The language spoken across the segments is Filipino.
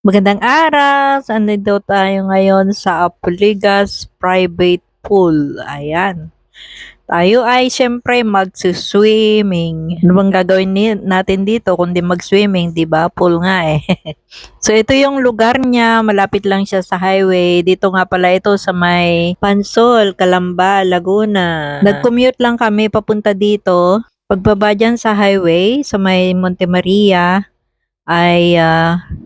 Magandang araw! So, andito tayo ngayon sa Apuligas Private Pool. Ayan. Tayo ay syempre magsuswimming. Ano bang gagawin natin dito kundi mag-swimming, 'di ba? Pool nga eh. So ito yung lugar niya, malapit lang siya sa highway. Dito nga pala ito sa may Pansol, Calamba, Laguna. Nag-commute lang kami papunta dito. Pagbaba dyan sa highway, sa may Monte Maria, ay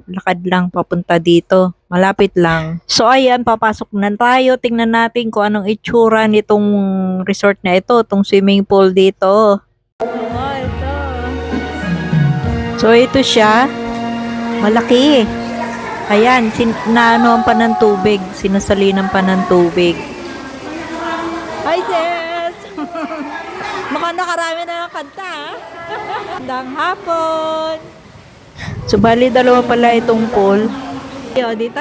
lakad lang papunta dito. Malapit lang. So ayan, papasok na tayo. Tingnan natin kung anong itsura nitong resort na ito, itong swimming pool dito. Oh, ito. So ito siya. Malaki. Ayan, naanoan pa ng tubig. Sinasalinan pa ng tubig. Hi, sis! Mukhang nakarami na ng kanta, ha? Magandang hapon! So, bali dalawa pala itong pool. Yo, dito?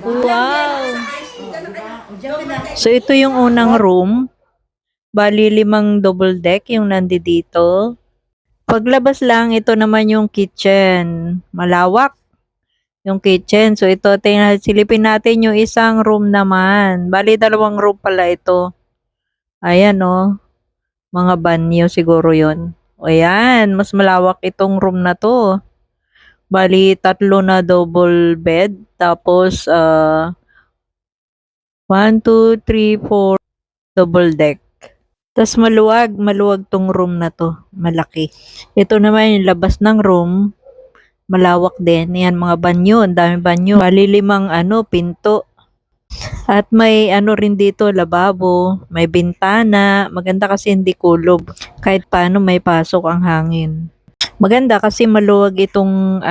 Wow! So, ito yung unang room. Bali, 5 double deck yung nandito. Paglabas lang, ito naman yung kitchen. Malawak yung kitchen. So, ito, silipin natin yung isang room naman. Bali, 2 room pala ito. Ayan, oh. Mga banyo siguro yon. O yan, mas malawak itong room na to. Bali, 3 na double bed. Tapos, 1, 2, 3, 4 double deck. Tapos maluwag tong room na to. Malaki. Ito naman yung labas ng room. Malawak din. Yan, mga banyo. Ang dami banyo. Bali, 5 pinto. At may rin dito, lababo, may bintana. Maganda kasi hindi kulob. Kahit paano may pasok ang hangin. Maganda kasi maluwag itong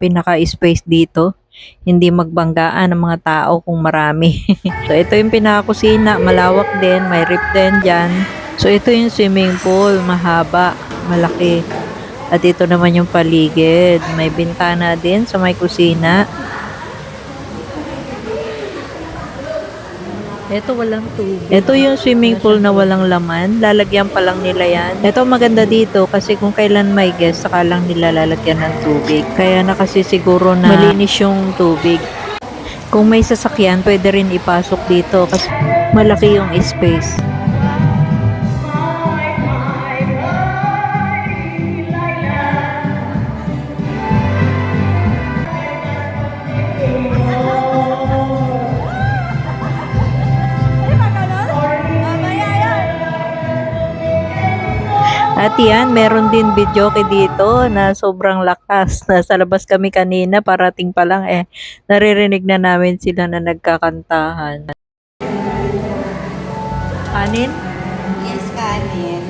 pinaka-space dito. Hindi magbanggaan ng mga tao kung marami. So ito yung pinaka-kusina, malawak din, may rip din dyan. So ito yung swimming pool, mahaba, malaki. At ito naman yung paligid. May bintana din sa may kusina. Ito walang tubig. Ito yung swimming pool na walang laman. Lalagyan pa lang nila yan. Ito maganda dito kasi kung kailan may guest, saka lang nila lalagyan ng tubig. Kaya na kasi siguro na malinis yung tubig. Kung may sasakyan, pwede rin ipasok dito kasi malaki yung space. At yan, meron din videoke dito na sobrang lakas. Nasa labas kami kanina, parating pa lang naririnig na namin sila na nagkakantahan. Kanin? Yes, kanin.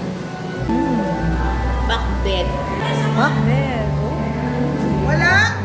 Bakbet. Bakbet. Wala?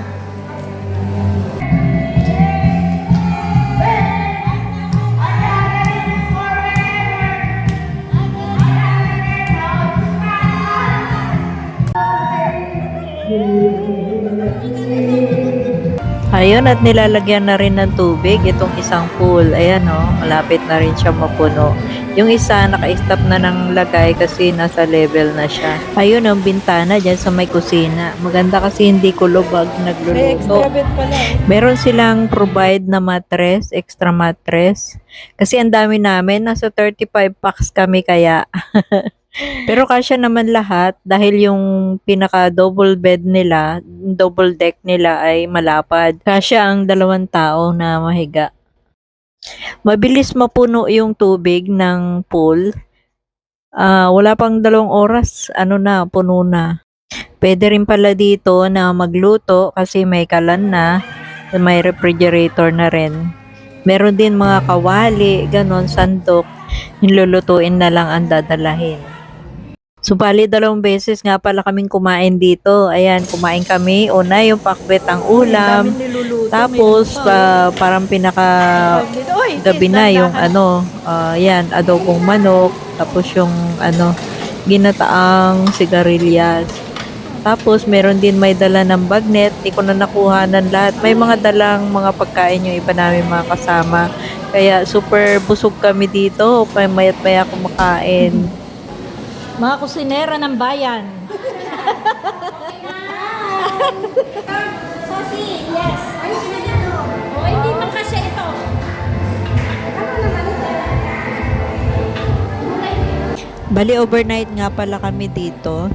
Ayun, at nilalagyan na rin ng tubig itong isang pool. Ayan malapit na rin siya mapuno. Yung isa, naka-stop na ng lagay kasi nasa level na siya. Ayun ang bintana dyan sa may kusina. Maganda kasi hindi kulubag nagluluto. May extra bed pala. Meron silang provide na mattress, extra mattress. Kasi ang dami namin, nasa 35 packs kami kaya. Pero kasya naman lahat dahil yung pinaka double bed nila, double deck nila ay malapad. Kasya ang 2 tao na mahiga. Mabilis mapuno yung tubig ng pool. Wala pang 2 oras, puno na. Pwede rin pala dito na magluto kasi may kalan na, may refrigerator na rin. Meron din mga kawali, ganon, sandok. Nilulutuin na lang ang dadalahin. So, bali 2 beses nga pala kaming kumain dito. Ayan, kumain kami. Una, yung pakbet ang ulam. Tapos, parang gabi na yung yan, adobong manok. Tapos yung ginataang sigarilyas. Tapos, meron din may dala ng bagnet. Di ko na nakuha ng lahat. May mga dalang mga pagkain yung iba namin mga kasama. Kaya, super busog kami dito. Mayat maya kumakain. Mga kusinera ng bayan. Sosi, yes. Ayos na yan, oh. Oh, hindi man kasi ito. Bali, overnight nga pala kami dito.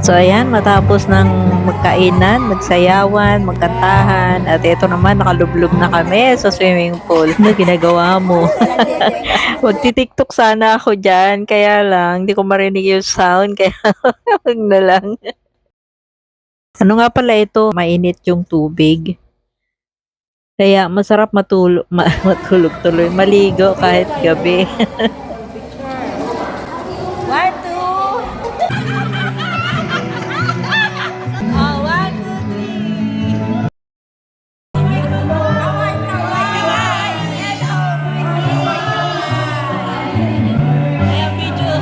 So ayan, matapos ng magkainan, magsayawan, magkantahan, at ito naman, nakalublog na kami sa swimming pool. Ano ginagawa mo? Magti-tiktok sana ako dyan, kaya lang, hindi ko marinig yung sound, kaya wag na lang. Ano nga pala ito? Mainit yung tubig. Kaya masarap matulog tuloy, maligo kahit gabi. One, two. Oh, one, two, three. Kaway, kaway. Hello. Ayan, video.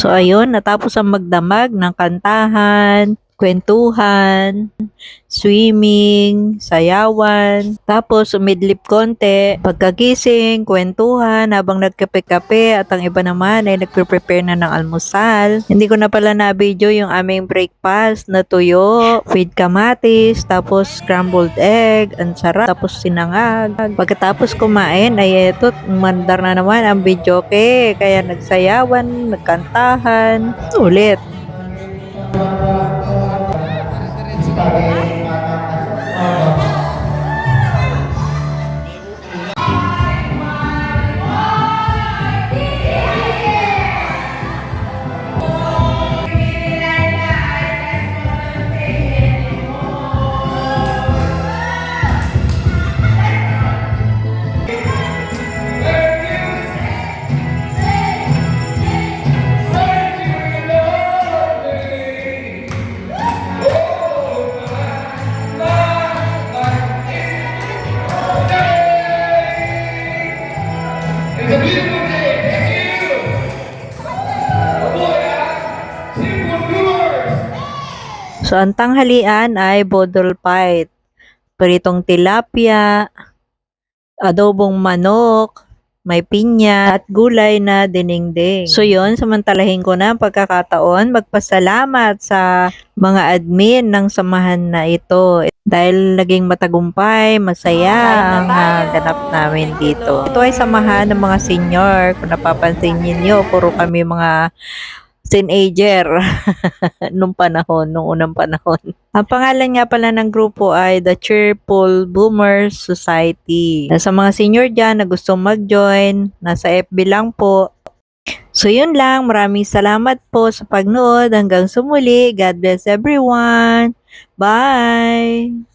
So ayun, natapos ang magdamag ng kantahan, kwentuhan, swimming, sayawan, tapos umidlip konti, pagkagising, kwentuhan habang nagkape-kape at ang iba naman ay nagpre-prepare na ng almusal. Hindi ko na pala na-video yung aming breakfast na tuyo, with kamatis, tapos scrambled egg, ang sarap, tapos sinangag. Pagkatapos kumain ay eto, mandar na naman ang videoke, kaya nagsayawan, nagkantahan, ulit. It's a beautiful day. Thank you. Mabuhay ang Cebu Brewers. So, ang tanghalian ay bodol fight, pritong tilapia, adobong manok, may pinya, at gulay na dinengdeng. So yun, samantalahin ko na ang pagkakataon magpasalamat sa mga admin ng samahan na ito. Dahil naging matagumpay, masaya ang ganap namin dito. Ito ay samahan ng mga senior. Kung napapansin niyo, puro kami mga teenager nung unang panahon. Ang pangalan nga pala ng grupo ay The Cheerful Boomers Society. Sa mga senior dyan na gustong mag-join, nasa FB lang po. So yun lang, maraming salamat po sa pagnood. Hanggang sumuli, God bless everyone. Bye!